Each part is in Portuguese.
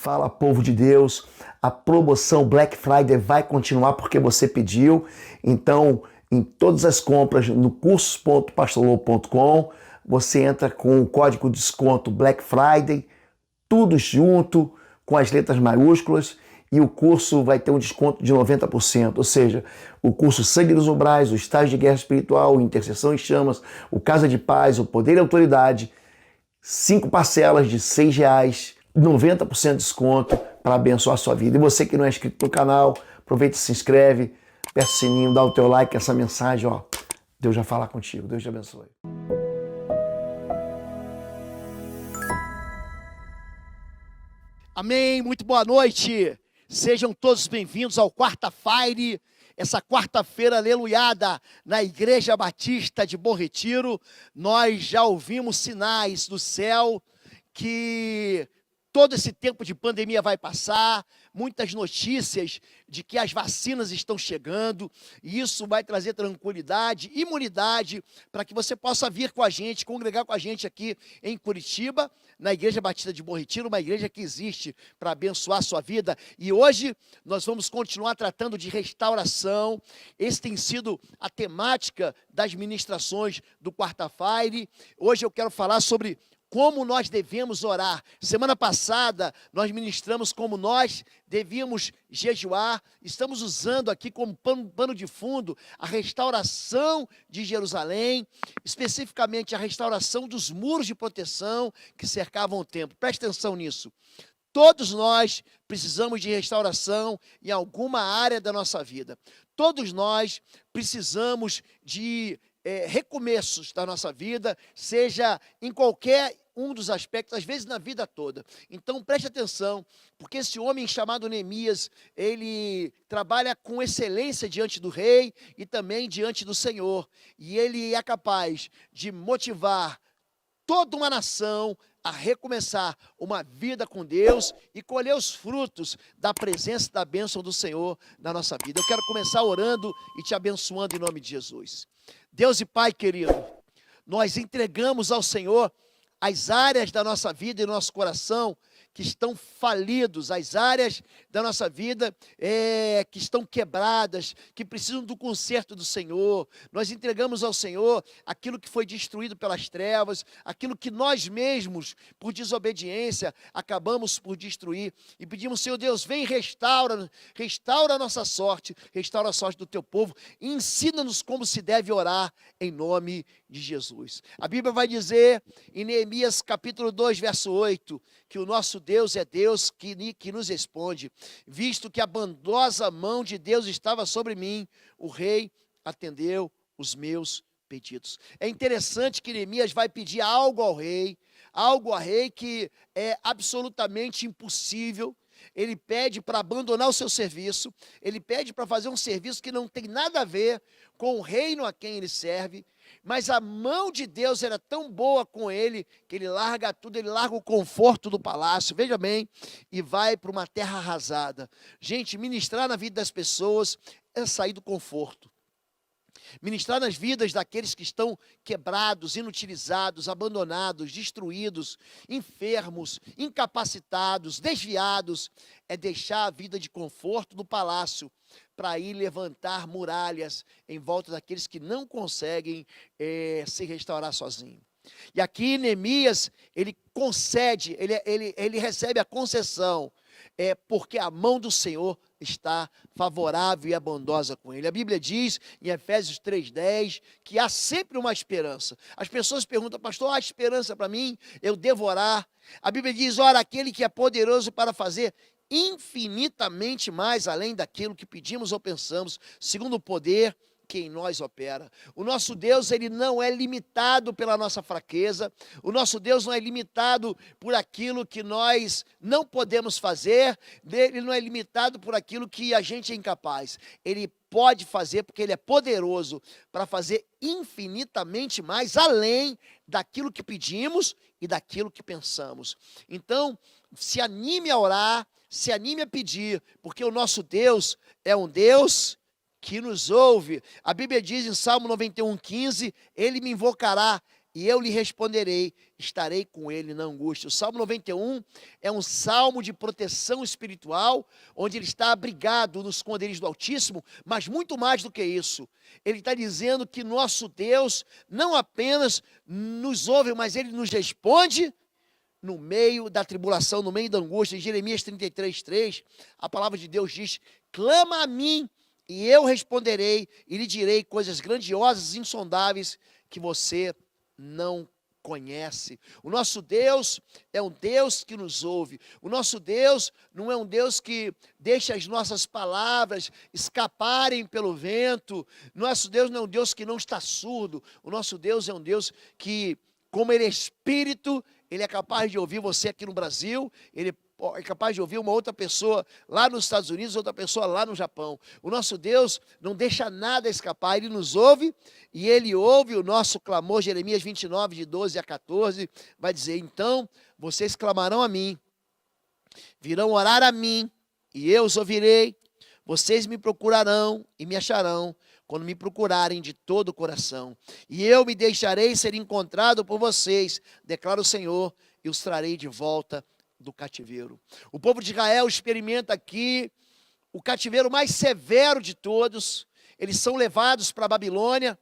Fala, povo de Deus, a promoção Black Friday vai continuar porque você pediu. Então, em todas as compras no cursos.pastorlobo.com, você entra com o código de desconto Black Friday, tudo junto, com as letras maiúsculas, e o curso vai ter um desconto de 90%, ou seja, o curso Sangue dos Umbrais, o Estágio de Guerra Espiritual, o Intercessão em Chamas, o Casa de Paz, o Poder e Autoridade, 5 parcelas de R$6, 90% de desconto para abençoar a sua vida. E você que não é inscrito no canal, aproveita e se inscreve, aperta o sininho, dá o teu like, essa mensagem, ó, Deus vai falar contigo, Deus te abençoe. Amém, muito boa noite, sejam todos bem-vindos ao Quarta-Feira, essa quarta-feira aleluiada na Igreja Batista de Bom Retiro. Nós já ouvimos sinais do céu que todo esse tempo de pandemia vai passar, muitas notícias de que as vacinas estão chegando, e isso vai trazer tranquilidade, imunidade, para que você possa vir com a gente, congregar com a gente aqui em Curitiba, na Igreja Batista de Bom Retiro, uma igreja que existe para abençoar a sua vida. E hoje nós vamos continuar tratando de restauração. Esse tem sido a temática das ministrações do Quarta-feira. Hoje eu quero falar sobre como nós devemos orar. Semana passada, nós ministramos como nós devíamos jejuar. Estamos usando aqui como pano de fundo a restauração de Jerusalém, especificamente a restauração dos muros de proteção que cercavam o templo. Preste atenção nisso. Todos nós precisamos de restauração em alguma área da nossa vida. Todos nós precisamos de recomeços da nossa vida, seja em qualquer um dos aspectos, às vezes na vida toda. Então preste atenção, porque esse homem chamado Neemias, ele trabalha com excelência diante do rei e também diante do Senhor, e ele é capaz de motivar toda uma nação a recomeçar uma vida com Deus e colher os frutos da presença e da bênção do Senhor na nossa vida. Eu quero começar orando e te abençoando em nome de Jesus. Deus e Pai querido, nós entregamos ao Senhor as áreas da nossa vida e do nosso coração que estão falidos, as áreas da nossa vida que estão quebradas, que precisam do conserto do Senhor. Nós entregamos ao Senhor aquilo que foi destruído pelas trevas, aquilo que nós mesmos, por desobediência, acabamos por destruir. E pedimos, Senhor Deus, vem e restaura a nossa sorte, restaura a sorte do teu povo, e ensina-nos como se deve orar em nome de Jesus. A Bíblia vai dizer em Neemias capítulo 2, verso 8, que o nosso Deus é Deus que nos responde. Visto que a bondosa mão de Deus estava sobre mim, o rei atendeu os meus pedidos. É interessante que Neemias vai pedir algo ao rei que é absolutamente impossível. Ele pede para abandonar o seu serviço, ele pede para fazer um serviço que não tem nada a ver com o reino a quem ele serve, mas a mão de Deus era tão boa com ele, que ele larga tudo, ele larga o conforto do palácio, veja bem, e vai para uma terra arrasada. Gente, ministrar na vida das pessoas é sair do conforto. Ministrar nas vidas daqueles que estão quebrados, inutilizados, abandonados, destruídos, enfermos, incapacitados, desviados, é deixar a vida de conforto do palácio para ir levantar muralhas em volta daqueles que não conseguem se restaurar sozinho. E aqui Neemias, ele concede, ele recebe a concessão, porque a mão do Senhor está favorável e bondosa com ele. A Bíblia diz em Efésios 3:10 que há sempre uma esperança. As pessoas perguntam, pastor, há esperança para mim eu devorar? A Bíblia diz, ora, aquele que é poderoso para fazer infinitamente mais além daquilo que pedimos ou pensamos, segundo o poder que em nós opera. O nosso Deus, ele não é limitado pela nossa fraqueza, o nosso Deus não é limitado por aquilo que nós não podemos fazer, ele não é limitado por aquilo que a gente é incapaz. Ele pode fazer porque ele é poderoso para fazer infinitamente mais além daquilo que pedimos e daquilo que pensamos. Então, se anime a orar, se anime a pedir, porque o nosso Deus é um Deus que nos ouve. A Bíblia diz em Salmo 91:15, ele me invocará e eu lhe responderei, estarei com ele na angústia. O Salmo 91 é um salmo de proteção espiritual, onde ele está abrigado nos esconderijos do Altíssimo, mas muito mais do que isso. Ele está dizendo que nosso Deus não apenas nos ouve, mas ele nos responde no meio da tribulação, no meio da angústia. Em Jeremias 33:3, a palavra de Deus diz: clama a mim, e eu responderei, e lhe direi coisas grandiosas e insondáveis que você não conhece. O nosso Deus é um Deus que nos ouve. O nosso Deus não é um Deus que deixa as nossas palavras escaparem pelo vento. Nosso Deus não é um Deus que não está surdo. O nosso Deus é um Deus que, como Ele é Espírito, Ele é capaz de ouvir você aqui no Brasil, Ele é capaz de ouvir uma outra pessoa lá nos Estados Unidos, outra pessoa lá no Japão. O nosso Deus não deixa nada escapar, Ele nos ouve e Ele ouve o nosso clamor. Jeremias 29, de 12 a 14, vai dizer: então vocês clamarão a mim, virão orar a mim e eu os ouvirei. Vocês me procurarão e me acharão quando me procurarem de todo o coração. E eu me deixarei ser encontrado por vocês, declara o Senhor, e os trarei de volta do cativeiro. O povo de Israel experimenta aqui o cativeiro mais severo de todos. Eles são levados para a Babilônia,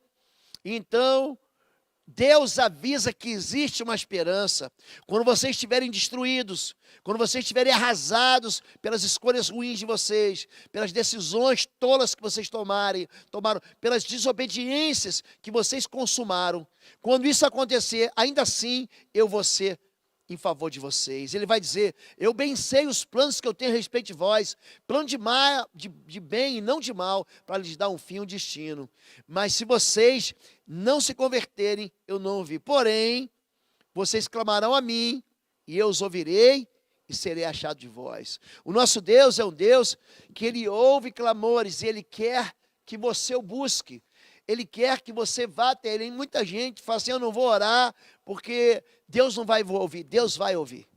e então Deus avisa que existe uma esperança. Quando vocês estiverem destruídos, quando vocês estiverem arrasados pelas escolhas ruins de vocês, pelas decisões tolas que vocês tomaram, pelas desobediências que vocês consumaram, quando isso acontecer, ainda assim eu vou ser em favor de vocês. Ele vai dizer: eu bem sei os planos que eu tenho a respeito de vós, plano de bem e não de mal, para lhes dar um fim, um destino. Mas se vocês não se converterem, eu não ouvi. Porém, vocês clamarão a mim, e eu os ouvirei, e serei achado de vós. O nosso Deus é um Deus que Ele ouve clamores, e Ele quer que você o busque. Ele quer que você vá até Ele. E muita gente fala assim: eu não vou orar, porque Deus não vai ouvir. Deus vai ouvir.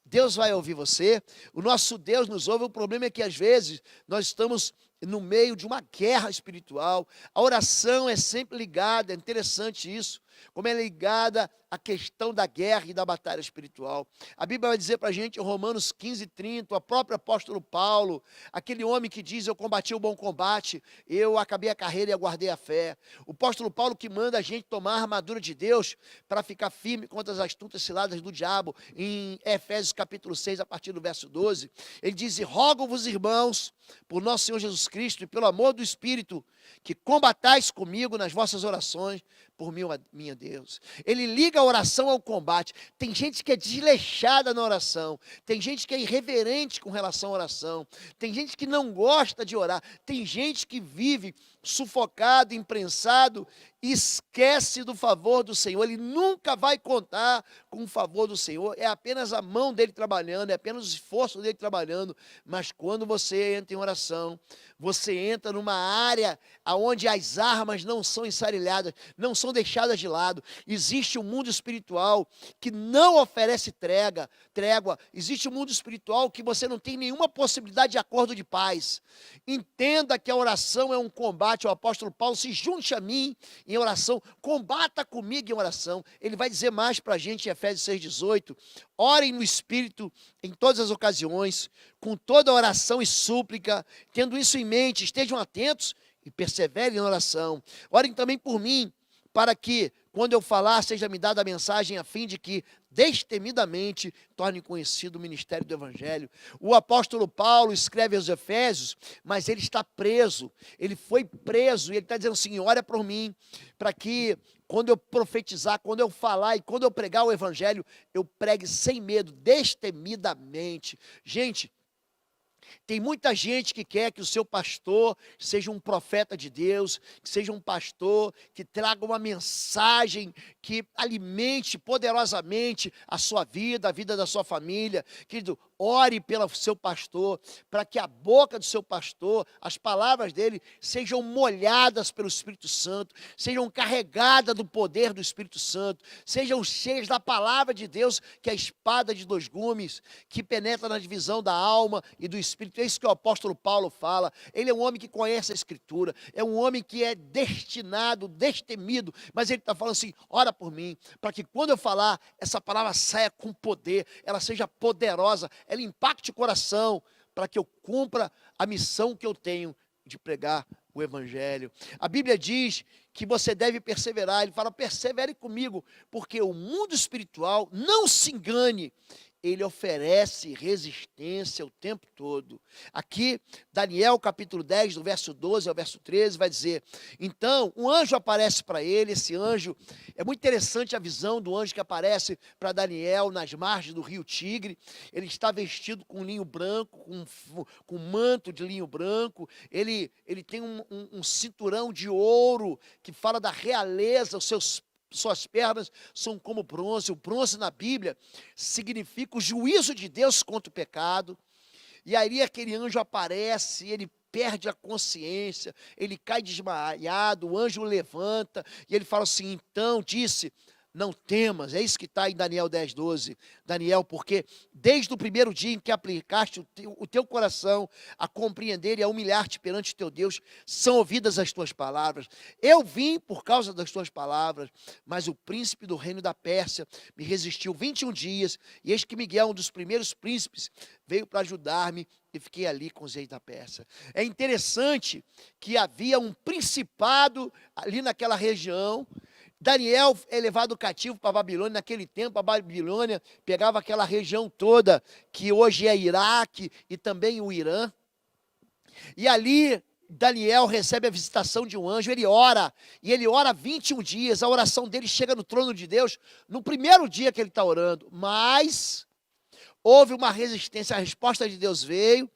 Deus vai ouvir você. O nosso Deus nos ouve. O problema é que às vezes nós estamos no meio de uma guerra espiritual. A oração é sempre ligada, é interessante isso, como é ligada à questão da guerra e da batalha espiritual. A Bíblia vai dizer para a gente em Romanos 15:30, o próprio apóstolo Paulo, aquele homem que diz: eu combati o bom combate, eu acabei a carreira e aguardei a fé. O apóstolo Paulo que manda a gente tomar a armadura de Deus para ficar firme contra as astutas ciladas do diabo, em Efésios capítulo 6, a partir do verso 12, ele diz: e rogo-vos, irmãos, por nosso Senhor Jesus Cristo e pelo amor do Espírito, que combatais comigo nas vossas orações por mim, minha Deus. Ele liga a oração ao combate. Tem gente que é desleixada na oração, tem gente que é irreverente com relação à oração, tem gente que não gosta de orar, tem gente que vive sufocado, imprensado, e esquece do favor do Senhor. Ele nunca vai contar com o favor do Senhor, é apenas a mão dele trabalhando, é apenas o esforço dele trabalhando. Mas quando você entra em oração, você entra numa área onde as armas não são ensarilhadas, não são deixadas de lado. Existe um mundo espiritual que não oferece trégua. Existe um mundo espiritual que você não tem nenhuma possibilidade de acordo de paz. Entenda que a oração é um combate. O apóstolo Paulo: se junte a mim em oração, combata comigo em oração. Ele vai dizer mais para a gente em Efésios 6,18: orem no Espírito em todas as ocasiões, com toda oração e súplica. Tendo isso em mente, estejam atentos e perseverem na oração. Orem também por mim, para que, quando eu falar, seja me dada a mensagem, a fim de que, destemidamente, torne conhecido o ministério do Evangelho. O apóstolo Paulo escreve aos Efésios, mas ele está preso, ele foi preso, e ele está dizendo assim: ora por mim, para que, quando eu profetizar, quando eu falar e quando eu pregar o Evangelho, eu pregue sem medo, destemidamente. Gente, tem muita gente que quer que o seu pastor seja um profeta de Deus, que seja um pastor que traga uma mensagem que alimente poderosamente a sua vida, a vida da sua família. Querido, ore pelo seu pastor, para que a boca do seu pastor, as palavras dele, sejam molhadas pelo Espírito Santo, sejam carregadas do poder do Espírito Santo, sejam cheias da palavra de Deus, que é a espada de dois gumes, que penetra na divisão da alma e do espírito, espírito. É isso que o apóstolo Paulo fala. Ele é um homem que conhece a Escritura, é um homem que é destinado, destemido, mas ele está falando assim: ora por mim, para que quando eu falar, essa palavra saia com poder, ela seja poderosa, ela impacte o coração, para que eu cumpra a missão que eu tenho de pregar o Evangelho. A Bíblia diz que você deve perseverar. Ele fala: persevere comigo, porque o mundo espiritual, não se engane, ele oferece resistência o tempo todo. Aqui, Daniel capítulo 10, do verso 12 ao verso 13, vai dizer: então, um anjo aparece para ele. Esse anjo, é muito interessante a visão do anjo que aparece para Daniel nas margens do rio Tigre. Ele está vestido com linho branco, com manto de linho branco. Ele tem um cinturão de ouro que fala da realeza. Suas pernas são como bronze. O bronze na Bíblia significa o juízo de Deus contra o pecado. E aí aquele anjo aparece, ele perde a consciência, ele cai desmaiado, o anjo o levanta, e ele fala assim: então disse, não temas. É isso que está em Daniel 10, 12. Daniel, porque desde o primeiro dia em que aplicaste o teu coração a compreender e a humilhar-te perante o teu Deus, são ouvidas as tuas palavras. Eu vim por causa das tuas palavras, mas o príncipe do reino da Pérsia me resistiu 21 dias, e eis que Miguel, um dos primeiros príncipes, veio para ajudar-me, e fiquei ali com os reis da Pérsia. É interessante que havia um principado ali naquela região. Daniel é levado cativo para a Babilônia. Naquele tempo, a Babilônia pegava aquela região toda, que hoje é Iraque e também o Irã. E ali, Daniel recebe a visitação de um anjo. Ele ora, e ele ora 21 dias. A oração dele chega no trono de Deus no primeiro dia que ele está orando. Mas houve uma resistência, a resposta de Deus veio,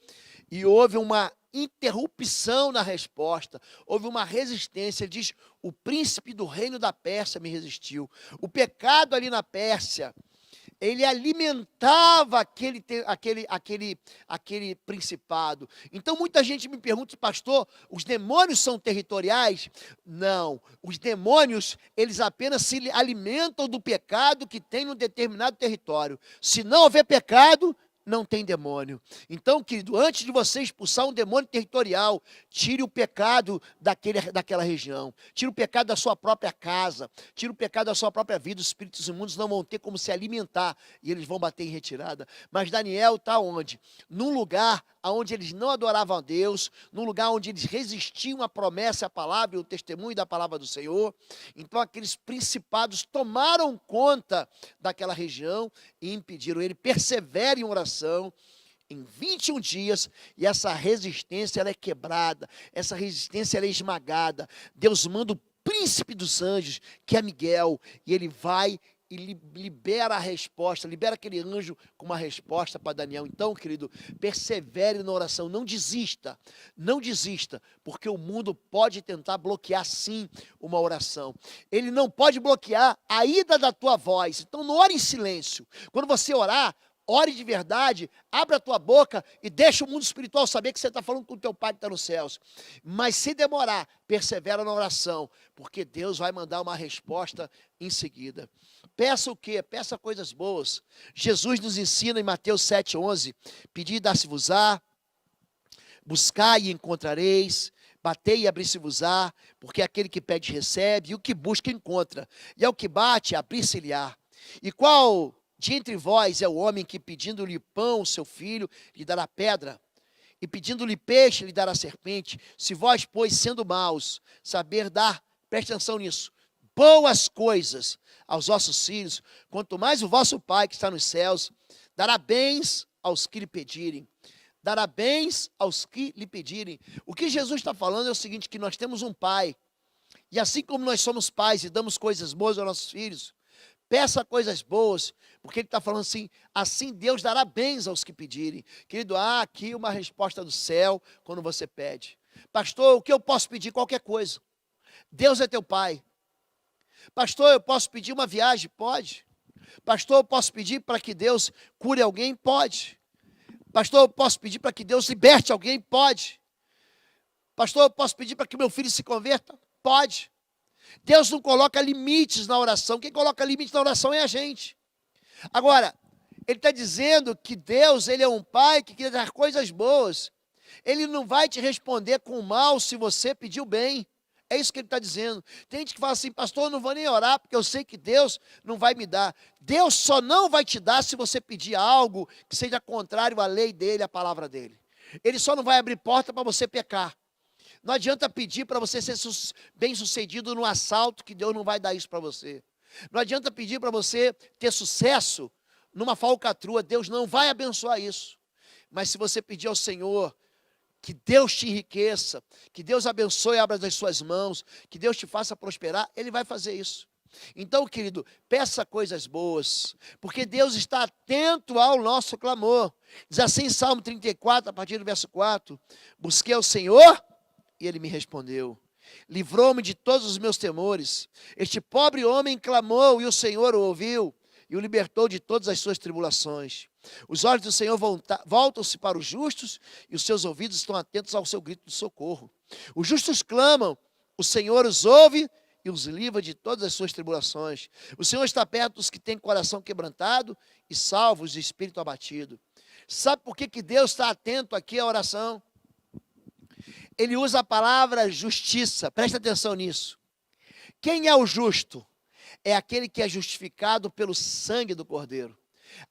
e houve uma interrupção na resposta, houve uma resistência. Ele diz: o príncipe do reino da Pérsia me resistiu. O pecado ali na Pérsia, ele alimentava aquele principado. Então muita gente me pergunta: pastor, os demônios são territoriais? Não, os demônios, eles apenas se alimentam do pecado que tem num determinado território. Se não houver pecado, não tem demônio. Então, querido, antes de você expulsar um demônio territorial, tire o pecado daquela região, tire o pecado da sua própria casa, tire o pecado da sua própria vida. Os espíritos imundos não vão ter como se alimentar, e eles vão bater em retirada. Mas Daniel está onde? Num lugar onde eles não adoravam a Deus, num lugar onde eles resistiam à promessa, à palavra e ao testemunho da palavra do Senhor. Então aqueles principados tomaram conta daquela região e impediram ele. Persevere em oração em 21 dias, e essa resistência ela é quebrada, essa resistência ela é esmagada. Deus manda o príncipe dos anjos, que é Miguel, e ele vai e libera a resposta, libera aquele anjo com uma resposta para Daniel. Então, querido, persevere na oração, não desista, porque o mundo pode tentar bloquear sim uma oração. Ele não pode bloquear a ida da tua voz. Então não ore em silêncio. Quando você orar, ore de verdade, abre a tua boca e deixa o mundo espiritual saber que você está falando com o teu Pai que está nos céus. Mas se demorar, persevera na oração, porque Deus vai mandar uma resposta em seguida. Peça o quê? Peça coisas boas. Jesus nos ensina em Mateus 7,11, pedi e dar-se-vos-á, buscai e encontrareis, batei e abrir-se-vos-á, porque aquele que pede recebe, e o que busca encontra, e ao que bate, abrir-se-lhe-á. E qual de entre vós é o homem que, pedindo-lhe pão, seu filho, lhe dará pedra? E pedindo-lhe peixe, lhe dará serpente? Se vós, pois, sendo maus, saber dar, preste atenção nisso, boas coisas aos vossos filhos, quanto mais o vosso Pai que está nos céus dará bens aos que lhe pedirem. Dará bens aos que lhe pedirem. O que Jesus está falando é o seguinte, que nós temos um Pai, e assim como nós somos pais e damos coisas boas aos nossos filhos, peça coisas boas, porque ele está falando assim Deus dará bens aos que pedirem. Querido, há aqui uma resposta do céu quando você pede. Pastor, o que eu posso pedir? Qualquer coisa. Deus é teu Pai. Pastor, eu posso pedir uma viagem? Pode. Pastor, eu posso pedir para que Deus cure alguém? Pode. Pastor, eu posso pedir para que Deus liberte alguém? Pode. Pastor, eu posso pedir para que meu filho se converta? Pode. Deus não coloca limites na oração. Quem coloca limites na oração é a gente. Agora, Ele está dizendo que Deus, ele é um pai que quer dar coisas boas. Ele não vai te responder com mal se você pediu bem. É isso que ele está dizendo. Tem gente que fala assim, pastor, eu não vou nem orar, porque eu sei que Deus não vai me dar. Deus só não vai te dar se você pedir algo que seja contrário à lei dele, à palavra dele. Ele só não vai abrir porta para você pecar. Não adianta pedir para você ser bem sucedido no assalto, que Deus não vai dar isso para você. Não adianta pedir para você ter sucesso numa falcatrua, Deus não vai abençoar isso. Mas se você pedir ao Senhor, que Deus te enriqueça, que Deus abençoe e abra as suas mãos, que Deus te faça prosperar, Ele vai fazer isso. Então, querido, peça coisas boas, porque Deus está atento ao nosso clamor. Diz assim em Salmo 34, a partir do verso 4, busquei ao Senhor e Ele me respondeu. Livrou-me de todos os meus temores. Este pobre homem clamou e o Senhor o ouviu e o libertou de todas as suas tribulações. Os olhos do Senhor voltam-se para os justos e os seus ouvidos estão atentos ao seu grito de socorro. Os justos clamam, o Senhor os ouve e os livra de todas as suas tribulações. O Senhor está perto dos que têm coração quebrantado e salva os de espírito abatido. Sabe por que Deus está atento aqui à oração? Ele usa a palavra justiça, presta atenção nisso. Quem é o justo? É aquele que é justificado pelo sangue do Cordeiro.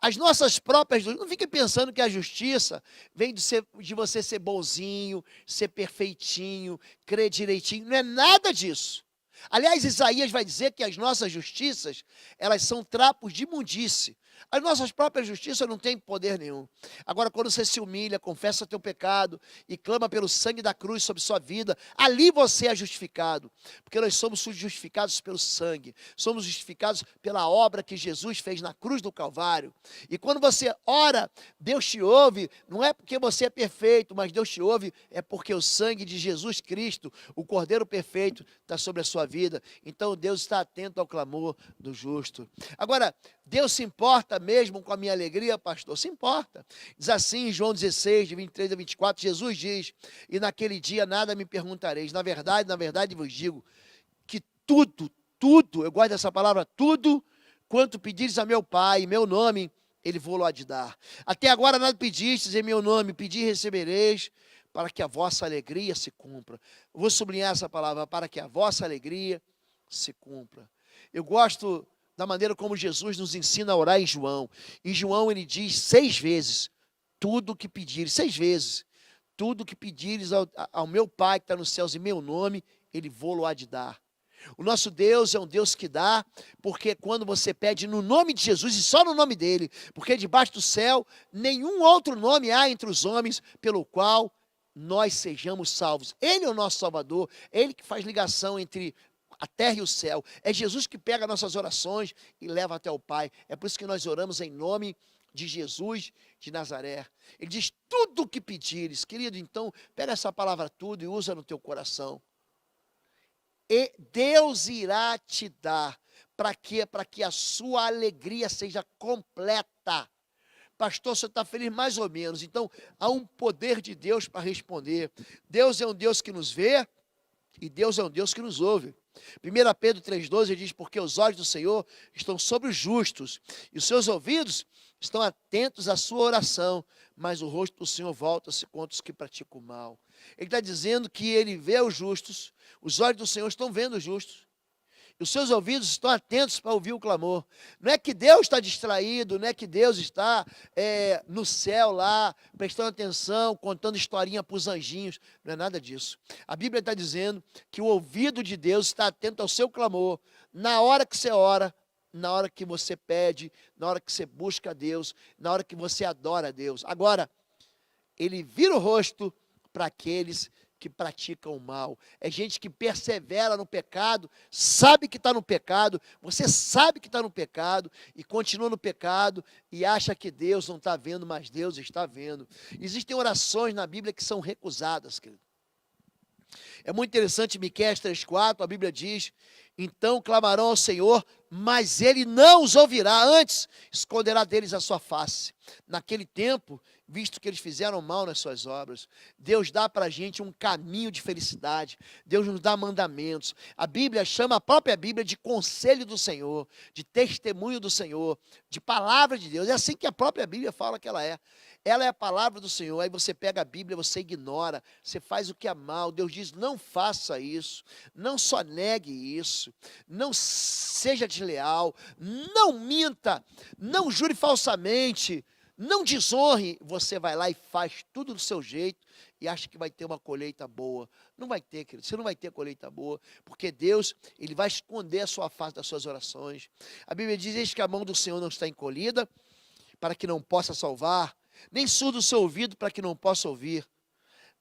As nossas próprias, não fique pensando que a justiça vem de você ser bonzinho, ser perfeitinho, crer direitinho, não é nada disso. Aliás, Isaías vai dizer que as nossas justiças, elas são trapos de imundície. As nossas próprias justiças não têm poder nenhum. Agora, quando você se humilha, confessa teu pecado e clama pelo sangue da cruz sobre sua vida, ali você é justificado. Porque nós somos justificados pelo sangue. Somos justificados pela obra que Jesus fez na cruz do Calvário. E quando você ora, Deus te ouve, não é porque você é perfeito, mas Deus te ouve, é porque o sangue de Jesus Cristo, o Cordeiro perfeito, está sobre a sua vida. Então, Deus está atento ao clamor do justo. Agora, Deus se importa mesmo com a minha alegria, pastor? Se importa. Diz assim em João 16, de 23 a 24, Jesus diz, e naquele dia nada me perguntareis. Na verdade vos digo, que tudo, eu gosto dessa palavra, tudo, quanto pedires a meu Pai, em meu nome, Ele vou-lo há de dar. Até agora nada pedistes em meu nome, pedi e recebereis, para que a vossa alegria se cumpra. Eu vou sublinhar essa palavra, para que a vossa alegria se cumpra. Eu gosto da maneira como Jesus nos ensina a orar em João. Em João ele diz 6 vezes, tudo que pedires, 6 vezes, tudo que pedires ao meu Pai que está nos céus em meu nome, Ele vou-lo há de dar. O nosso Deus é um Deus que dá, porque quando você pede no nome de Jesus e só no nome dEle, porque debaixo do céu nenhum outro nome há entre os homens pelo qual nós sejamos salvos. Ele é o nosso Salvador, Ele que faz ligação entre a terra e o céu. É Jesus que pega nossas orações e leva até o Pai. É por isso que nós oramos em nome de Jesus de Nazaré. Ele diz, tudo o que pedires. Querido, então, pega essa palavra tudo e usa no teu coração. E Deus irá te dar. Para quê? Para que a sua alegria seja completa. Pastor, você está feliz mais ou menos. Então, há um poder de Deus para responder. Deus é um Deus que nos vê e Deus é um Deus que nos ouve. 1 Pedro 3,12 diz, porque os olhos do Senhor estão sobre os justos, e os seus ouvidos estão atentos à sua oração, mas o rosto do Senhor volta-se contra os que praticam o mal. Ele está dizendo que ele vê os justos, os olhos do Senhor estão vendo os justos, e os seus ouvidos estão atentos para ouvir o clamor. Não é que Deus está distraído, não é que Deus está no céu lá, prestando atenção, contando historinha para os anjinhos. Não é nada disso. A Bíblia está dizendo que o ouvido de Deus está atento ao seu clamor, na hora que você ora, na hora que você pede, na hora que você busca a Deus, na hora que você adora a Deus. Agora, Ele vira o rosto para aqueles que praticam o mal. É gente que persevera no pecado, sabe que está no pecado, você sabe que está no pecado e continua no pecado e acha que Deus não está vendo, mas Deus está vendo. Existem orações na Bíblia que são recusadas, querido. É muito interessante, Miqueias 3,4, a Bíblia diz, então clamarão ao Senhor mas ele não os ouvirá, antes esconderá deles a sua face. Naquele tempo, visto que eles fizeram mal nas suas obras, Deus dá para a gente um caminho de felicidade, Deus nos dá mandamentos. A Bíblia chama a própria Bíblia de conselho do Senhor, de testemunho do Senhor, de palavra de Deus. É assim que a própria Bíblia fala que ela é. Ela é a palavra do Senhor. Aí você pega a Bíblia, você ignora, você faz o que é mal. Deus diz: não faça isso, não só negue isso, não seja desleal, não minta, não jure falsamente, não desonre. Você vai lá e faz tudo do seu jeito e acha que vai ter uma colheita boa. Não vai ter, querido, você não vai ter colheita boa, porque Deus, ele vai esconder a sua face das suas orações. A Bíblia diz: eis que a mão do Senhor não está encolhida, para que não possa salvar, nem surdo o seu ouvido para que não possa ouvir,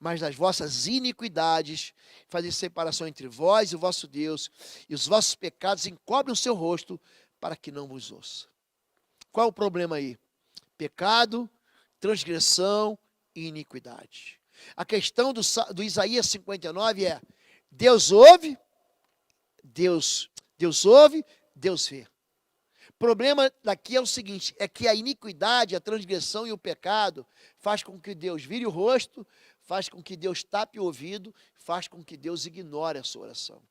mas das vossas iniquidades fazer separação entre vós e o vosso Deus, e os vossos pecados encobrem o seu rosto para que não vos ouça. Qual é o problema aí? Pecado, transgressão e iniquidade. A questão do Isaías 59 é: Deus ouve, Deus ouve, Deus vê. O problema daqui é o seguinte, é que a iniquidade, a transgressão e o pecado faz com que Deus vire o rosto, faz com que Deus tape o ouvido, faz com que Deus ignore a sua oração.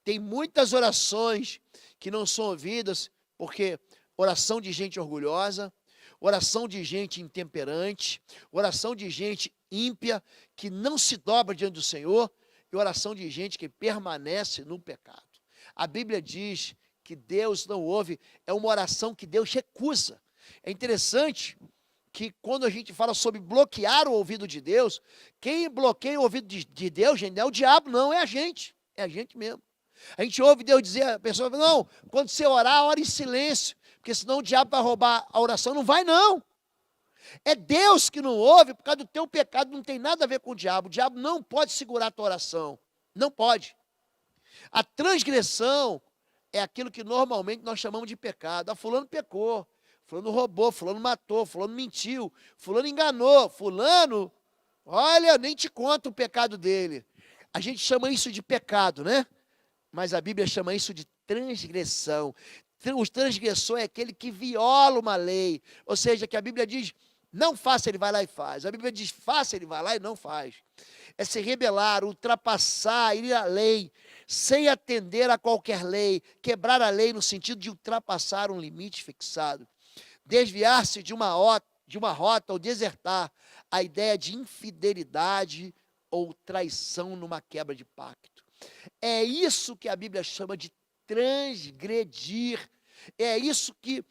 Tem muitas orações que não são ouvidas, porque oração de gente orgulhosa, oração de gente intemperante, oração de gente ímpia, que não se dobra diante do Senhor, e oração de gente que permanece no pecado. A Bíblia diz que Deus não ouve, é uma oração que Deus recusa. É interessante que quando a gente fala sobre bloquear o ouvido de Deus, quem bloqueia o ouvido de Deus, gente, não é o diabo, não, é a gente mesmo. A gente ouve Deus dizer, a pessoa fala: não, quando você orar, ore em silêncio, porque senão o diabo vai roubar a oração. Não vai, não. É Deus que não ouve por causa do teu pecado, não tem nada a ver com o diabo não pode segurar a tua oração, não pode. A transgressão é aquilo que normalmente nós chamamos de pecado. Ah, fulano pecou, fulano roubou, fulano matou, fulano mentiu, fulano enganou, fulano, olha, nem te conto o pecado dele. A gente chama isso de pecado, né? Mas a Bíblia chama isso de transgressão. O transgressor é aquele que viola uma lei, ou seja, que a Bíblia diz: não faça, ele vai lá e faz. A Bíblia diz: faça, ele vai lá e não faz. É se rebelar, ultrapassar, ir à lei, sem atender a qualquer lei, quebrar a lei no sentido de ultrapassar um limite fixado, desviar-se de uma rota ou desertar, a ideia de infidelidade ou traição numa quebra de pacto. É isso que a Bíblia chama de transgredir, é isso que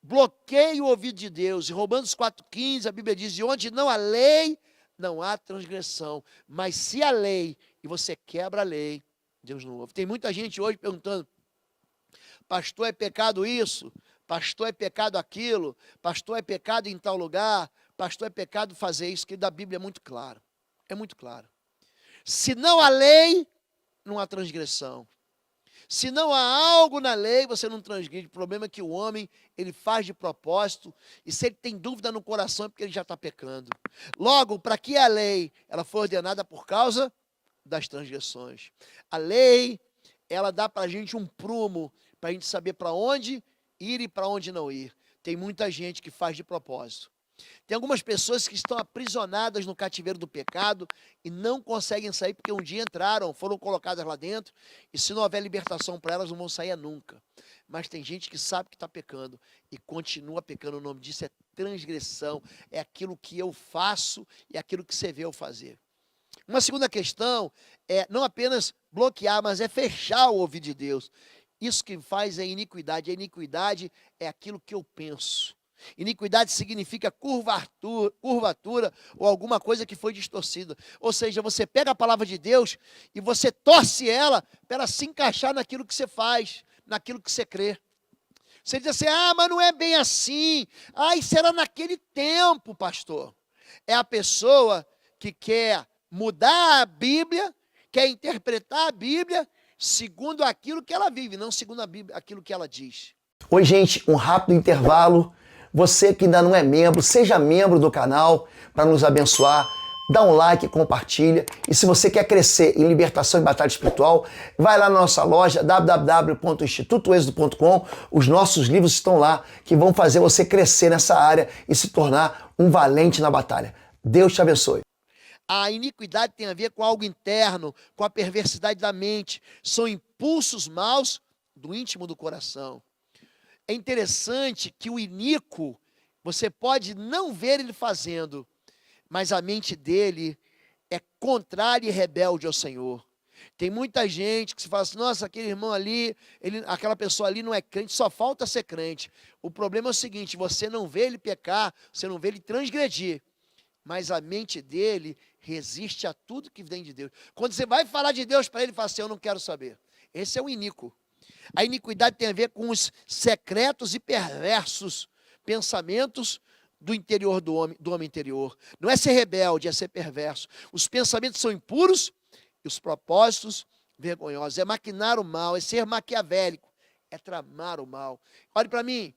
bloqueia o ouvido de Deus. Em Romanos 4,15 a Bíblia diz: e onde não há lei, não há transgressão, mas se há lei e você quebra a lei, Deus não ouve. Tem muita gente hoje perguntando: pastor, é pecado isso? Pastor, é pecado aquilo? Pastor, é pecado em tal lugar? Pastor, é pecado fazer isso? Que da Bíblia é muito claro. É muito claro. Se não há lei, não há transgressão. Se não há algo na lei, você não transgride. O problema é que o homem, ele faz de propósito, e se ele tem dúvida no coração é porque ele já está pecando. Logo, para que a lei? Ela foi ordenada por causa das transgressões. A lei, ela dá para a gente um prumo, para a gente saber para onde ir e para onde não ir. Tem muita gente que faz de propósito. Tem algumas pessoas que estão aprisionadas no cativeiro do pecado e não conseguem sair porque um dia entraram, foram colocadas lá dentro, e se não houver libertação para elas, não vão sair nunca. Mas tem gente que sabe que está pecando e continua pecando. O nome disso é transgressão, é aquilo que eu faço e aquilo que você vê eu fazer. Uma segunda questão é não apenas bloquear, mas é fechar o ouvido de Deus. Isso que faz é iniquidade. A iniquidade é aquilo que eu penso. Iniquidade significa curvatura ou alguma coisa que foi distorcida. Ou seja, você pega a palavra de Deus e você torce ela para ela se encaixar naquilo que você faz, naquilo que você crê. Você diz assim: ah, mas não é bem assim. Ah, isso era naquele tempo, pastor. É a pessoa que quer mudar a Bíblia, quer interpretar a Bíblia segundo aquilo que ela vive, não segundo a Bíblia, aquilo que ela diz. Oi, gente, um rápido intervalo. Você que ainda não é membro, seja membro do canal para nos abençoar dá um like, compartilha. E se você quer crescer em libertação e batalha espiritual, vai lá na nossa loja www.institutoexodo.com. Os nossos livros estão lá que vão fazer você crescer nessa área e se tornar um valente na batalha. Deus te abençoe. A iniquidade tem a ver com algo interno, com a perversidade da mente. São impulsos maus do íntimo do coração. É interessante que o iníquo, você pode não ver ele fazendo, mas a mente dele é contrária e rebelde ao Senhor. Tem muita gente que se fala assim, nossa, aquele irmão ali, aquela pessoa ali não é crente, só falta ser crente. O problema é o seguinte, você não vê ele pecar, você não vê ele transgredir, mas a mente dele resiste a tudo que vem de Deus. Quando você vai falar de Deus para ele, ele fala assim, eu não quero saber. Esse é o iníquo. A iniquidade tem a ver com os secretos e perversos pensamentos do interior do homem interior. Não é ser rebelde, é ser perverso. Os pensamentos são impuros e os propósitos vergonhosos. É maquinar o mal, é ser maquiavélico, é tramar o mal. Olhe para mim,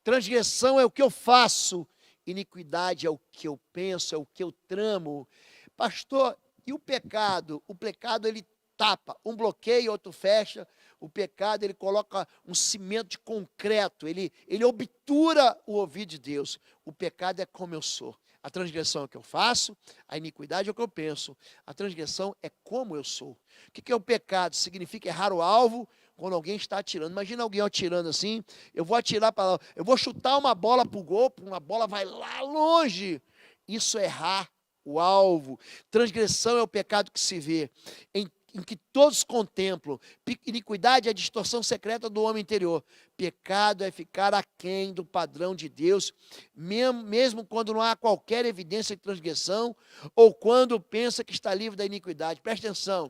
transgressão é o que eu faço, iniquidade é o que eu penso, é o que eu tramo. Pastor, e o pecado? O pecado ele tapa, um bloqueia, outro fecha. O pecado, ele coloca um cimento de concreto, ele obtura o ouvido de Deus. O pecado é como eu sou. A transgressão é o que eu faço, a iniquidade é o que eu penso. A transgressão é como eu sou. O que é o pecado? Significa errar o alvo quando alguém está atirando. Imagina alguém atirando assim, eu vou atirar para lá, eu vou chutar uma bola para o gol, uma bola vai lá longe. Isso é errar o alvo. Transgressão é o pecado que se vê em que todos contemplam. Iniquidade é a distorção secreta do homem interior. Pecado é ficar aquém do padrão de Deus, mesmo quando não há qualquer evidência de transgressão, ou quando pensa que está livre da iniquidade. Presta atenção.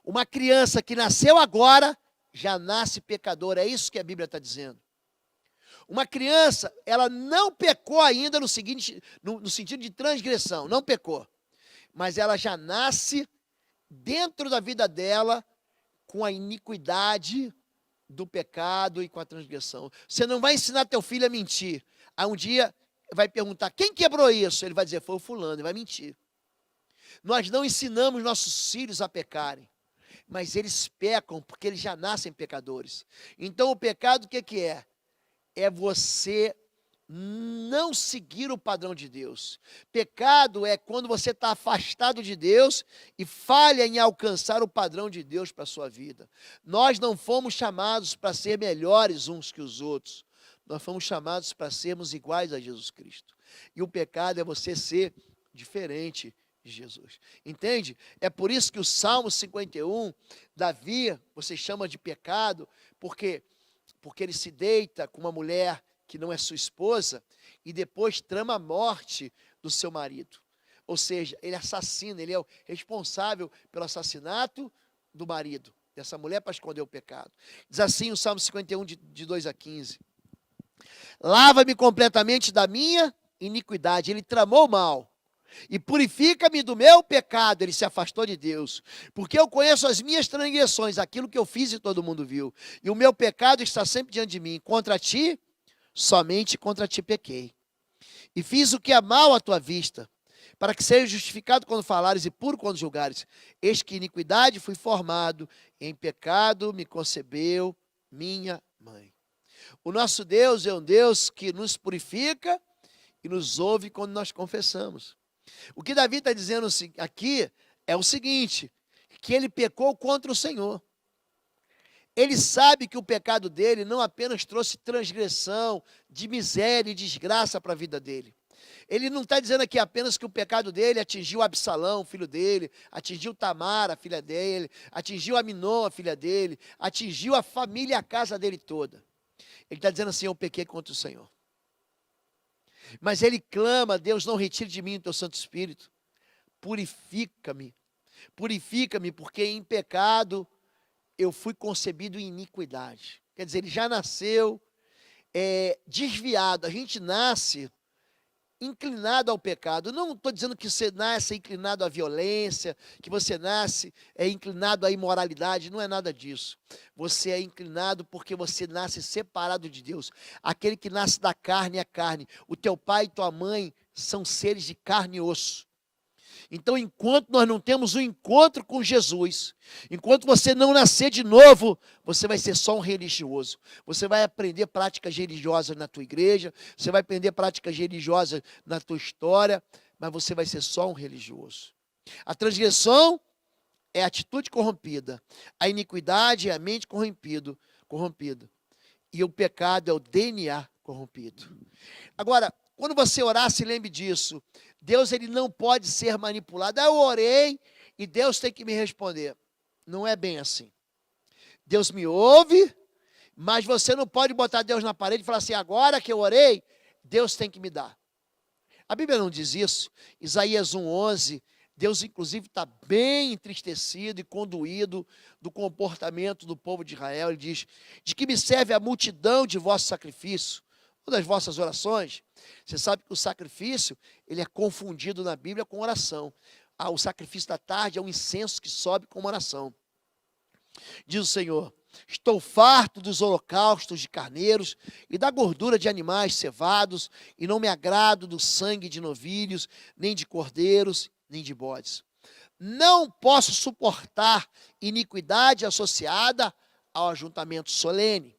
Uma criança que nasceu agora, já nasce pecadora. É isso que a Bíblia está dizendo. Uma criança, ela não pecou ainda no sentido de transgressão, não pecou. Mas ela já nasce dentro da vida dela, com a iniquidade do pecado e com a transgressão. Você não vai ensinar teu filho a mentir. Aí um dia vai perguntar, quem quebrou isso? Ele vai dizer, foi o fulano, ele vai mentir. Nós não ensinamos nossos filhos a pecarem, mas eles pecam porque eles já nascem pecadores. Então o pecado o que é? É você não seguir o padrão de Deus. Pecado é quando você está afastado de Deus e falha em alcançar o padrão de Deus para a sua vida. Nós não fomos chamados para ser melhores uns que os outros. Nós fomos chamados para sermos iguais a Jesus Cristo. E o pecado é você ser diferente de Jesus. Entende? É por isso que o Salmo 51, Davi, você chama de pecado, porque ele se deita com uma mulher que não é sua esposa, e depois trama a morte do seu marido. Ou seja, ele assassina, ele é o responsável pelo assassinato do marido, dessa mulher para esconder o pecado. Diz assim o Salmo 51, de 2 a 15. Lava-me completamente da minha iniquidade, ele tramou o mal, e purifica-me do meu pecado, ele se afastou de Deus, porque eu conheço as minhas transgressões, aquilo que eu fiz e todo mundo viu, e o meu pecado está sempre diante de mim, contra ti, somente contra ti pequei, e fiz o que é mal à tua vista, para que seja justificado quando falares e puro quando julgares. Eis que iniquidade fui formado, em pecado me concebeu minha mãe. O nosso Deus é um Deus que nos purifica e nos ouve quando nós confessamos. O que Davi está dizendo aqui é o seguinte, que ele pecou contra o Senhor. Ele sabe que o pecado dele não apenas trouxe transgressão, de miséria e desgraça para a vida dele. Ele não está dizendo aqui apenas que o pecado dele atingiu Absalão, filho dele, atingiu Tamar, a filha dele, atingiu Aminon, a filha dele, atingiu a família e a casa dele toda. Ele está dizendo assim, eu pequei contra o Senhor. Mas ele clama, Deus, não retire de mim o teu Santo Espírito. Purifica-me, porque em pecado eu fui concebido em iniquidade. Quer dizer, ele já nasceu desviado. A gente nasce inclinado ao pecado. Não estou dizendo que você nasce inclinado à violência, que você nasce inclinado à imoralidade. Não é nada disso. Você é inclinado porque você nasce separado de Deus. Aquele que nasce da carne é carne. O teu pai e tua mãe são seres de carne e osso. Então, enquanto nós não temos um encontro com Jesus, enquanto você não nascer de novo, você vai ser só um religioso. Você vai aprender práticas religiosas na tua igreja, você vai aprender práticas religiosas na tua história, mas você vai ser só um religioso. A transgressão é a atitude corrompida, a iniquidade é a mente corrompida, e o pecado é o DNA corrompido. Agora, quando você orar, se lembre disso. Deus, ele não pode ser manipulado. Eu orei e Deus tem que me responder. Não é bem assim. Deus me ouve, mas você não pode botar Deus na parede e falar assim, agora que eu orei, Deus tem que me dar. A Bíblia não diz isso. Isaías 1:11, Deus inclusive está bem entristecido e condoído do comportamento do povo de Israel. Ele diz, de que me serve a multidão de vossos sacrifícios, ou das vossas orações. Você sabe que o sacrifício, ele é confundido na Bíblia com oração. O sacrifício da tarde é um incenso que sobe como oração. Diz o Senhor, estou farto dos holocaustos de carneiros e da gordura de animais cevados, e não me agrado do sangue de novilhos, nem de cordeiros, nem de bodes. Não posso suportar iniquidade associada ao ajuntamento solene.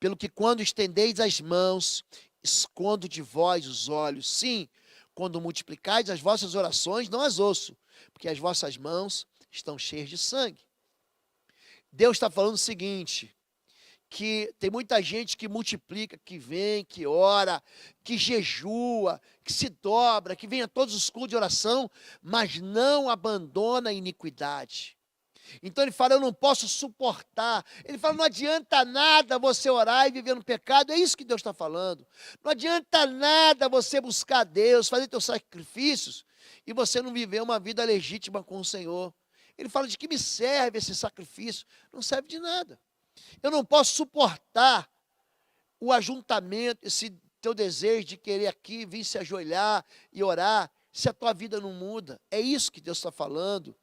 Pelo que quando estendeis as mãos, escondo de vós os olhos. Sim, quando multiplicais as vossas orações, não as ouço, porque as vossas mãos estão cheias de sangue. Deus está falando o seguinte, que tem muita gente que multiplica, que vem, que ora, que jejua, que se dobra, que vem a todos os cultos de oração, mas não abandona a iniquidade. Então ele fala, eu não posso suportar. Ele fala, não adianta nada você orar e viver no pecado. É isso que Deus está falando. Não adianta nada você buscar Deus, fazer teus sacrifícios e você não viver uma vida legítima com o Senhor. Ele fala, de que me serve esse sacrifício? Não serve de nada. Eu não posso suportar o ajuntamento, esse teu desejo de querer aqui, vir se ajoelhar e orar, se a tua vida não muda. É isso que Deus está falando.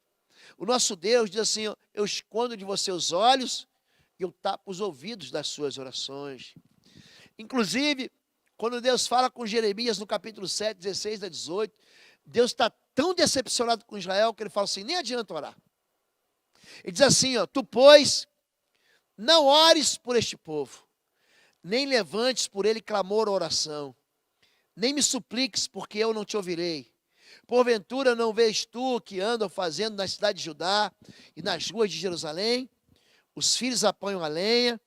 O nosso Deus diz assim, eu escondo de você os olhos e eu tapo os ouvidos das suas orações. Inclusive, quando Deus fala com Jeremias no capítulo 7, 16 a 18, Deus está tão decepcionado com Israel que ele fala assim, nem adianta orar. Ele diz assim, tu, pois, não ores por este povo, nem levantes por ele clamor ou oração, nem me supliques, porque eu não te ouvirei. Porventura não vês tu o que andam fazendo na cidade de Judá e nas ruas de Jerusalém? Os filhos apanham a lenha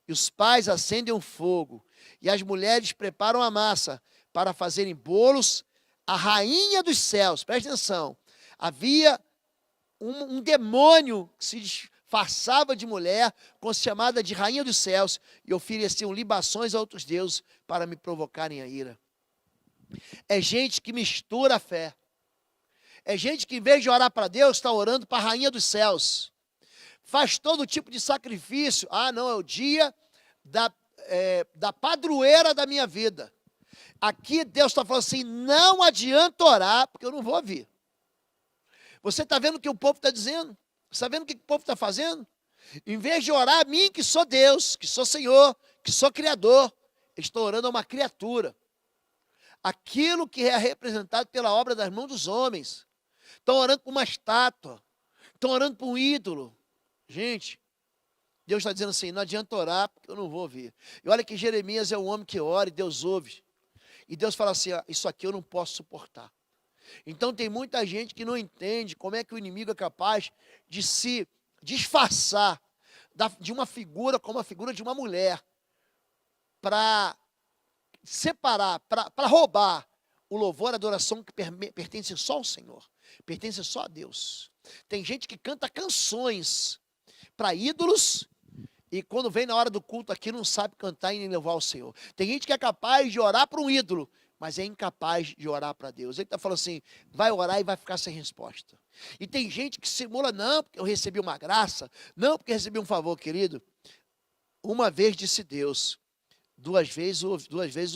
e os pais acendem o fogo e as mulheres preparam a massa para fazerem bolos. A rainha dos céus, presta atenção, havia um demônio que se disfarçava de mulher, chamada de rainha dos céus, e ofereciam libações a outros deuses para me provocarem a ira. É gente que mistura a fé. É gente que, em vez de orar para Deus, está orando para a rainha dos céus. Faz todo tipo de sacrifício. Não, é o dia da padroeira da minha vida. Aqui Deus está falando assim, não adianta orar, porque eu não vou ouvir. Você está vendo o que o povo está dizendo? Você está vendo o que o povo está fazendo? Em vez de orar a mim, que sou Deus, que sou Senhor, que sou Criador, eles estão orando a uma criatura. Aquilo que é representado pela obra das mãos dos homens. Estão orando por uma estátua. Estão orando por um ídolo. Gente, Deus está dizendo assim, não adianta orar, porque eu não vou ouvir. E olha que Jeremias é um homem que ora e Deus ouve. E Deus fala assim, isso aqui eu não posso suportar. Então tem muita gente que não entende como é que o inimigo é capaz de se disfarçar de uma figura como a figura de uma mulher para separar, para roubar o louvor, a adoração que pertence só ao Senhor, pertence só a Deus. Tem gente que canta canções para ídolos e quando vem na hora do culto aqui não sabe cantar e nem louvar o Senhor. Tem gente que é capaz de orar para um ídolo, mas é incapaz de orar para Deus. Ele está falando assim, vai orar e vai ficar sem resposta. E tem gente que simula, não, porque eu recebi uma graça, não, porque eu recebi um favor, querido. Uma vez disse Deus, duas vezes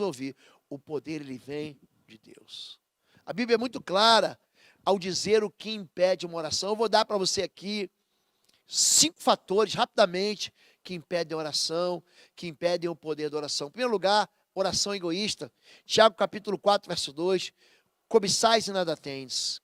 ouvi, o poder ele vem de Deus. A Bíblia é muito clara ao dizer o que impede uma oração. Eu vou dar para você aqui 5 fatores, rapidamente, que impedem a oração, que impedem o poder da oração. Em primeiro lugar, oração egoísta. Tiago capítulo 4, verso 2, cobiçais e nada tendes.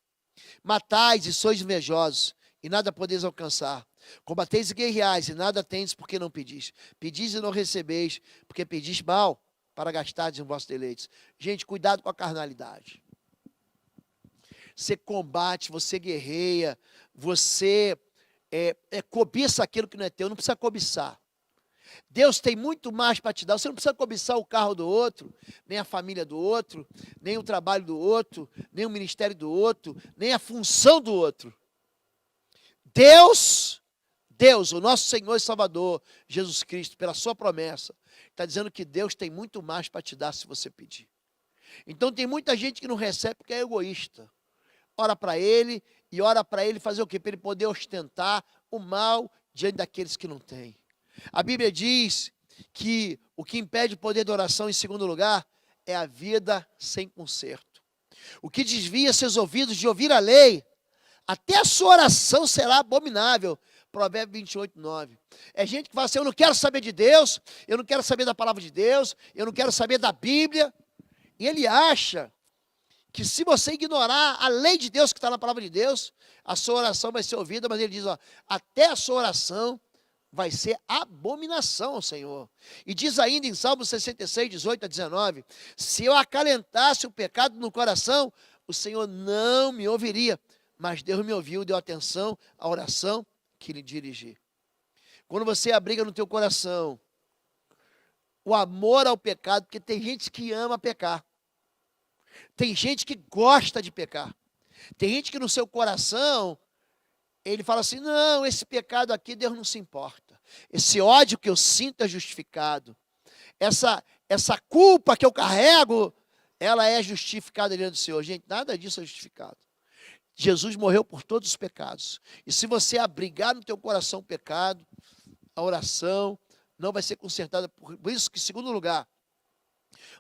Matais e sois invejosos, e nada podeis alcançar. Combateis e guerreais, e nada tendes, porque não pedis. Pedis e não recebeis, porque pedis mal, para gastardes em vossos deleites. Gente, cuidado com a carnalidade. Você combate, você guerreia, você cobiça aquilo que não é teu, não precisa cobiçar. Deus tem muito mais para te dar. Você não precisa cobiçar o carro do outro, nem a família do outro, nem o trabalho do outro, nem o ministério do outro, nem a função do outro. Deus, o nosso Senhor e Salvador, Jesus Cristo, pela sua promessa, está dizendo que Deus tem muito mais para te dar se você pedir. Então tem muita gente que não recebe porque é egoísta. Ora para ele e ora para ele fazer o quê? Para ele poder ostentar o mal diante daqueles que não têm. A Bíblia diz que o que impede o poder da oração, em segundo lugar, é a vida sem conserto. O que desvia seus ouvidos de ouvir a lei, até a sua oração será abominável. Provérbios 28, 9. É gente que fala assim, eu não quero saber de Deus, eu não quero saber da palavra de Deus, eu não quero saber da Bíblia. E ele acha que se você ignorar a lei de Deus que está na palavra de Deus, a sua oração vai ser ouvida, mas ele diz, até a sua oração vai ser abominação ao Senhor. E diz ainda em Salmo 66, 18 a 19, se eu acalentasse o pecado no coração, o Senhor não me ouviria, mas Deus me ouviu, deu atenção à oração que lhe dirigi. Quando você abriga no teu coração o amor ao pecado, porque tem gente que ama pecar, tem gente que gosta de pecar, tem gente que no seu coração ele fala assim, não, esse pecado aqui Deus não se importa. Esse ódio que eu sinto é justificado. Essa culpa que eu carrego, ela é justificada diante do Senhor. Gente, nada disso é justificado. Jesus morreu por todos os pecados. E se você abrigar no teu coração o pecado, a oração não vai ser consertada. Por isso que, em segundo lugar,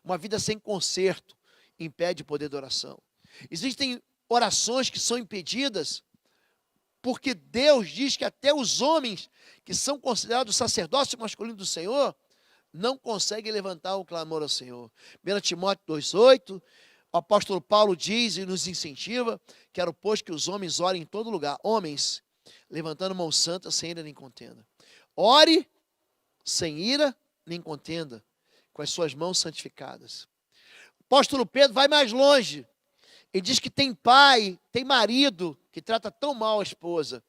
uma vida sem conserto impede o poder da oração. Existem orações que são impedidas porque Deus diz que até os homens que são considerados sacerdócio masculino do Senhor não conseguem levantar o clamor ao Senhor. 1 Timóteo 2,8, o apóstolo Paulo diz e nos incentiva, quero, pois, que os homens orem em todo lugar. Homens, levantando mão santa, sem ira nem contenda. Ore sem ira nem contenda, com as suas mãos santificadas. O apóstolo Pedro vai mais longe. Ele diz que tem pai, tem marido que trata tão mal a esposa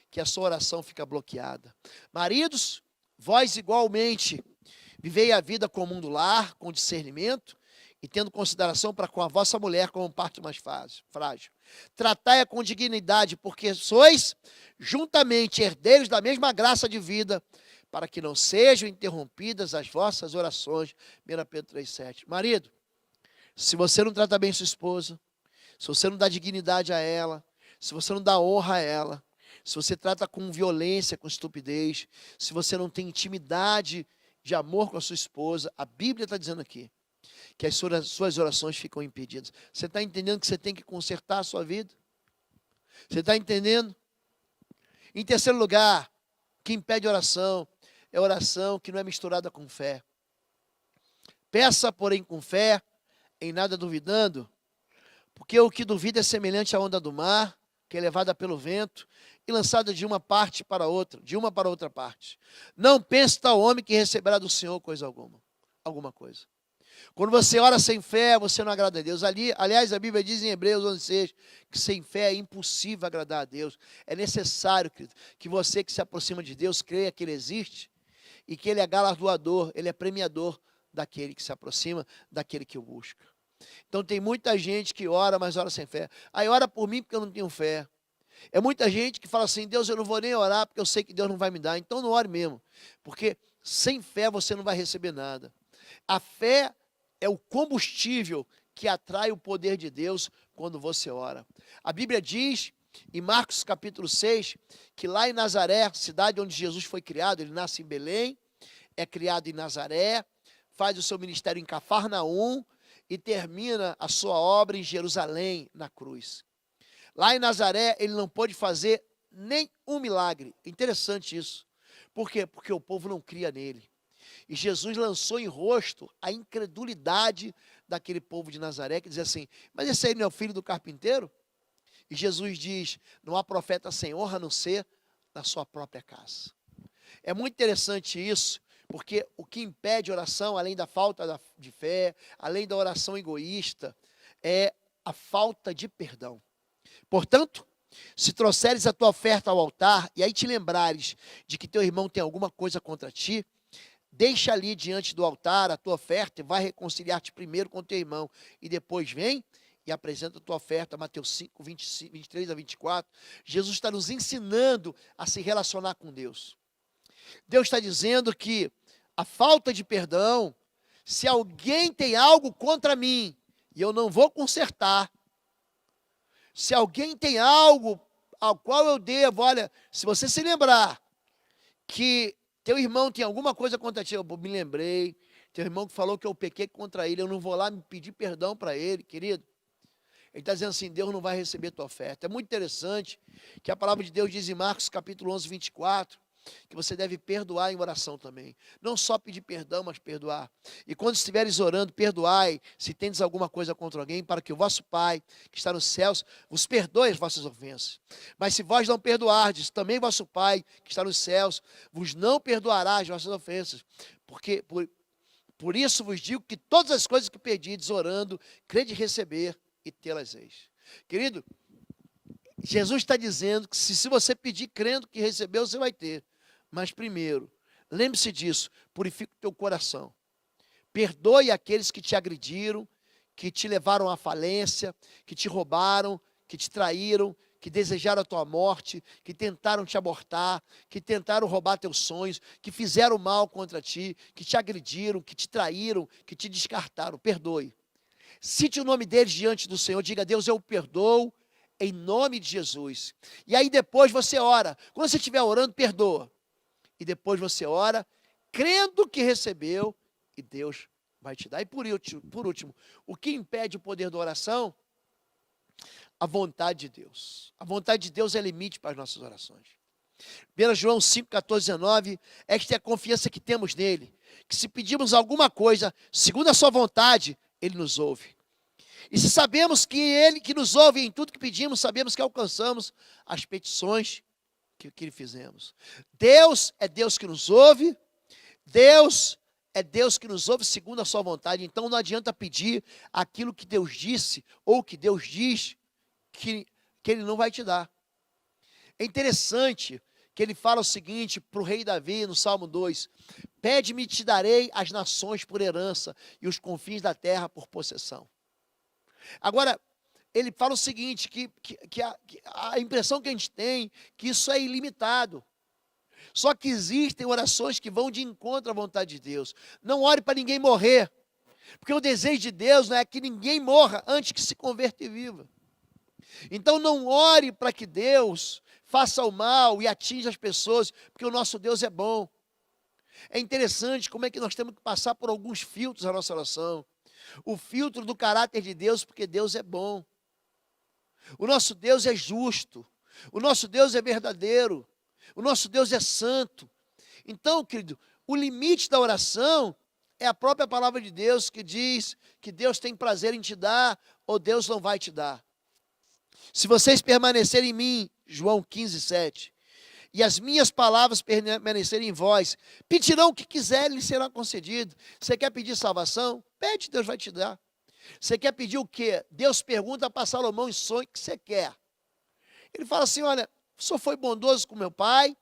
que a sua oração fica bloqueada. Maridos, vós igualmente vivei a vida comum do lar, com discernimento e tendo consideração para com a vossa mulher como parte mais frágil. Tratai-a com dignidade, porque sois juntamente herdeiros da mesma graça de vida, para que não sejam interrompidas as vossas orações. 1 Pedro 3,7. Marido, se você não trata bem sua esposa, se você não dá dignidade a ela, se você não dá honra a ela, se você trata com violência, com estupidez, se você não tem intimidade de amor com a sua esposa, a Bíblia está dizendo aqui que as suas orações ficam impedidas. Você está entendendo que você tem que consertar a sua vida? Você está entendendo? Em terceiro lugar, o que impede oração é oração que não é misturada com fé. Peça, porém, com fé, em nada duvidando, porque o que duvida é semelhante à onda do mar, que é levada pelo vento e lançada de uma parte para outra, de uma para outra parte. Não pense tal homem que receberá do Senhor coisa alguma coisa. Quando você ora sem fé, você não agrada a Deus. Aliás, a Bíblia diz em Hebreus 11,6 que sem fé é impossível agradar a Deus. É necessário, querido, que você que se aproxima de Deus creia que Ele existe e que Ele é galardoador, Ele é premiador daquele que se aproxima, daquele que o busca. Então tem muita gente que ora, mas ora sem fé. Aí ora por mim porque eu não tenho fé. É muita gente que fala assim, Deus, eu não vou nem orar porque eu sei que Deus não vai me dar. Então não ore mesmo, porque sem fé você não vai receber nada. A fé é o combustível que atrai o poder de Deus quando você ora. A Bíblia diz, em Marcos capítulo 6, que lá em Nazaré, cidade onde Jesus foi criado, ele nasce em Belém, é criado em Nazaré, faz o seu ministério em Cafarnaum e termina a sua obra em Jerusalém, na cruz. Lá em Nazaré, ele não pôde fazer nem um milagre. Interessante isso. Por quê? Porque o povo não cria nele. E Jesus lançou em rosto a incredulidade daquele povo de Nazaré, que dizia assim, mas esse aí não é o filho do carpinteiro? E Jesus diz, não há profeta sem honra a não ser na sua própria casa. É muito interessante isso, porque o que impede oração, além da falta de fé, além da oração egoísta, é a falta de perdão. Portanto, se trouxeres a tua oferta ao altar, e aí te lembrares de que teu irmão tem alguma coisa contra ti, deixa ali diante do altar a tua oferta e vai reconciliar-te primeiro com teu irmão, e depois vem e apresenta a tua oferta. Mateus 5, 23 a 24. Jesus está nos ensinando a se relacionar com Deus. Deus está dizendo que a falta de perdão, se alguém tem algo contra mim, e eu não vou consertar, se alguém tem algo ao qual eu devo, olha, se você se lembrar que teu irmão tem alguma coisa contra ti, eu me lembrei, teu irmão que falou que eu pequei contra ele, eu não vou lá me pedir perdão para ele, querido. Ele está dizendo assim, Deus não vai receber tua oferta. É muito interessante que a palavra de Deus diz em Marcos capítulo 11, 24, que você deve perdoar em oração também. Não só pedir perdão, mas perdoar. E quando estiveres orando, perdoai, se tendes alguma coisa contra alguém, para que o vosso Pai, que está nos céus, vos perdoe as vossas ofensas. Mas se vós não perdoardes, também vosso Pai, que está nos céus, vos não perdoará as vossas ofensas. Porque por isso vos digo que todas as coisas que pedides orando, crede receber e tê-las eis. Querido, Jesus está dizendo que se você pedir crendo que recebeu, você vai ter. Mas primeiro, lembre-se disso, purifique o teu coração. Perdoe aqueles que te agrediram, que te levaram à falência, que te roubaram, que te traíram, que desejaram a tua morte, que tentaram te abortar, que tentaram roubar teus sonhos, que fizeram mal contra ti, que te agrediram, que te traíram, que te descartaram. Perdoe. Cite o nome deles diante do Senhor, diga, Deus, eu perdoo em nome de Jesus. E aí depois você ora. Quando você estiver orando, perdoa. E depois você ora, crendo que recebeu, e Deus vai te dar. E por último, o que impede o poder da oração? A vontade de Deus. A vontade de Deus é limite para as nossas orações. 1 João 5, 14, 19, esta é a confiança que temos nele, que se pedimos alguma coisa, segundo a sua vontade, ele nos ouve. E se sabemos que ele que nos ouve em tudo que pedimos, sabemos que alcançamos as petições que lhe fizemos. Deus é Deus que nos ouve, Deus é Deus que nos ouve segundo a sua vontade. Então não adianta pedir aquilo que Deus disse ou que Deus diz que ele não vai te dar. É interessante que ele fala o seguinte para o rei Davi no Salmo 2, pede-me e te darei as nações por herança e os confins da terra por possessão. Agora, ele fala o seguinte, que a impressão que a gente tem, que isso é ilimitado. Só que existem orações que vão de encontro à vontade de Deus. Não ore para ninguém morrer, porque o desejo de Deus não é que ninguém morra antes que se converta e viva. Então não ore para que Deus faça o mal e atinja as pessoas, porque o nosso Deus é bom. É interessante como é que nós temos que passar por alguns filtros na nossa oração. O filtro do caráter de Deus, porque Deus é bom. O nosso Deus é justo. O nosso Deus é verdadeiro. O nosso Deus é santo. Então, querido, o limite da oração é a própria palavra de Deus que diz que Deus tem prazer em te dar ou Deus não vai te dar. Se vocês permanecerem em mim, João 15, 7, e as minhas palavras permanecerem em vós, pedirão o que quiserem, lhes será concedido. Você quer pedir salvação? Pede, Deus vai te dar. Você quer pedir o quê? Deus pergunta para Salomão em sonho o que você quer. Ele fala assim, olha, o Senhor foi bondoso com meu pai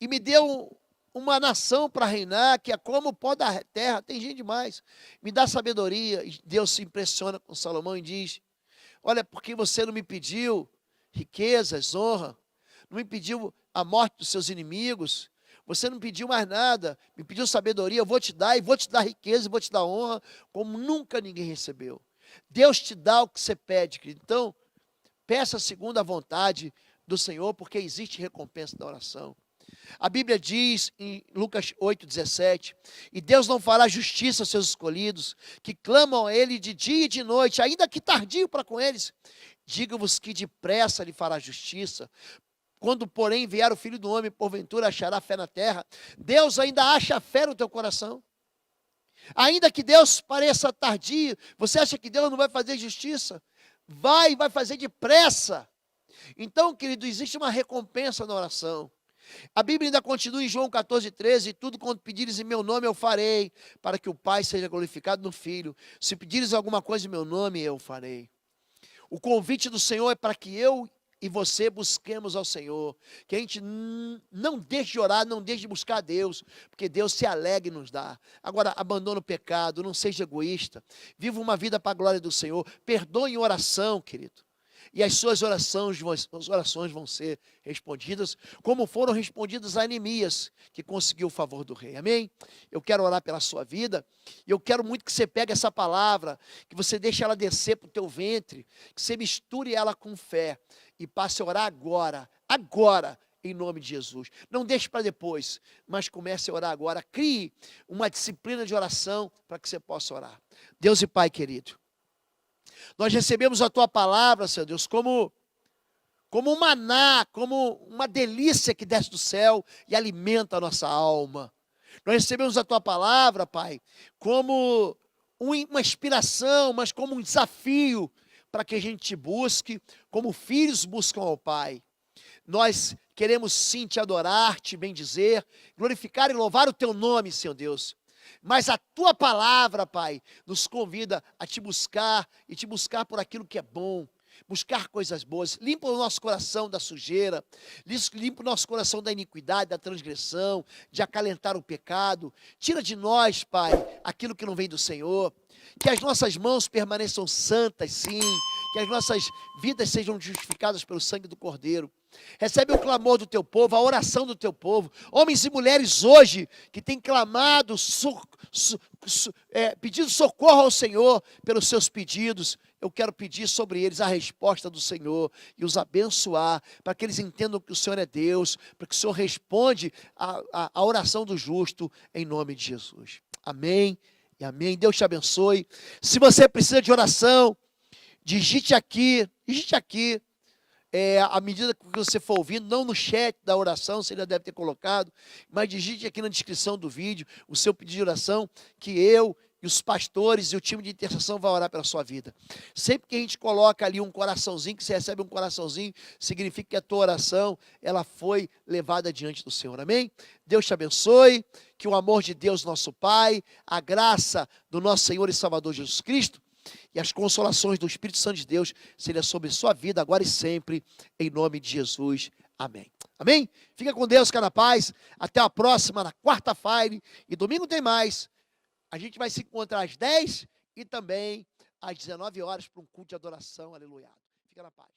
e me deu uma nação para reinar, que é como o pó da terra, tem gente demais. Me dá sabedoria. E Deus se impressiona com Salomão e diz, olha, porque você não me pediu riquezas, honra, não me pediu a morte dos seus inimigos, você não pediu mais nada, me pediu sabedoria, eu vou te dar, e vou te dar riqueza, e vou te dar honra, como nunca ninguém recebeu. Deus te dá o que você pede, querido. Então, peça segundo a vontade do Senhor, porque existe recompensa da oração. A Bíblia diz em Lucas 8, 17, e Deus não fará justiça aos seus escolhidos, que clamam a Ele de dia e de noite, ainda que tardio para com eles. Digo-vos que depressa lhe fará justiça. Quando, porém, vier o Filho do Homem, porventura achará fé na terra. Deus ainda acha fé no teu coração. Ainda que Deus pareça tardio, você acha que Deus não vai fazer justiça? vai fazer depressa. Então, querido, existe uma recompensa na oração. A Bíblia ainda continua em João 14,13: tudo quanto pedires em meu nome eu farei, para que o Pai seja glorificado no Filho. Se pedires alguma coisa em meu nome, eu farei. O convite do Senhor é para que eu e você busquemos ao Senhor, que a gente não deixe de orar, não deixe de buscar a Deus, porque Deus se alegra em nos dar. Agora, abandona o pecado, não seja egoísta, viva uma vida para a glória do Senhor, perdoe em oração, querido. E as suas orações vão ser respondidas, como foram respondidas a Neemias, que conseguiu o favor do rei. Amém? Eu quero orar pela sua vida, e eu quero muito que você pegue essa palavra, que você deixe ela descer para o teu ventre, que você misture ela com fé, e passe a orar agora, em nome de Jesus. Não deixe para depois, mas comece a orar agora. Crie uma disciplina de oração para que você possa orar. Deus e Pai querido, nós recebemos a Tua palavra, Senhor Deus, como um maná, como uma delícia que desce do céu e alimenta a nossa alma. Nós recebemos a Tua palavra, Pai, como uma inspiração, mas como um desafio para que a gente te busque, como filhos buscam ao Pai. Nós queremos sim te adorar, te bendizer, glorificar e louvar o Teu nome, Senhor Deus. Mas a Tua palavra, Pai, nos convida a te buscar e te buscar por aquilo que é bom, buscar coisas boas. Limpa o nosso coração da sujeira, limpa o nosso coração da iniquidade, da transgressão, de acalentar o pecado. Tira de nós, Pai, aquilo que não vem do Senhor. Que as nossas mãos permaneçam santas, sim, que as nossas vidas sejam justificadas pelo sangue do Cordeiro. Recebe o clamor do teu povo, a oração do teu povo. Homens e mulheres hoje que têm clamado, pedido socorro ao Senhor pelos seus pedidos. Eu quero pedir sobre eles a resposta do Senhor e os abençoar, para que eles entendam que o Senhor é Deus, para que o Senhor responde a oração do justo, em nome de Jesus. Amém e amém. Deus te abençoe. Se você precisa de oração, digite aqui, à medida que você for ouvindo, não no chat da oração, você já deve ter colocado, mas digite aqui na descrição do vídeo o seu pedido de oração, que eu e os pastores e o time de intercessão vai orar pela sua vida. Sempre que a gente coloca ali um coraçãozinho, que você recebe um coraçãozinho, significa que a tua oração, ela foi levada diante do Senhor. Amém? Deus te abençoe, que o amor de Deus, nosso Pai, a graça do nosso Senhor e Salvador Jesus Cristo, e as consolações do Espírito Santo de Deus sejam sobre sua vida, agora e sempre, em nome de Jesus. Amém. Amém? Fica com Deus, fica na paz. Até a próxima, na quarta-feira. E domingo tem mais. A gente vai se encontrar às 10 e também às 19 horas para um culto de adoração. Aleluia. Fica na paz.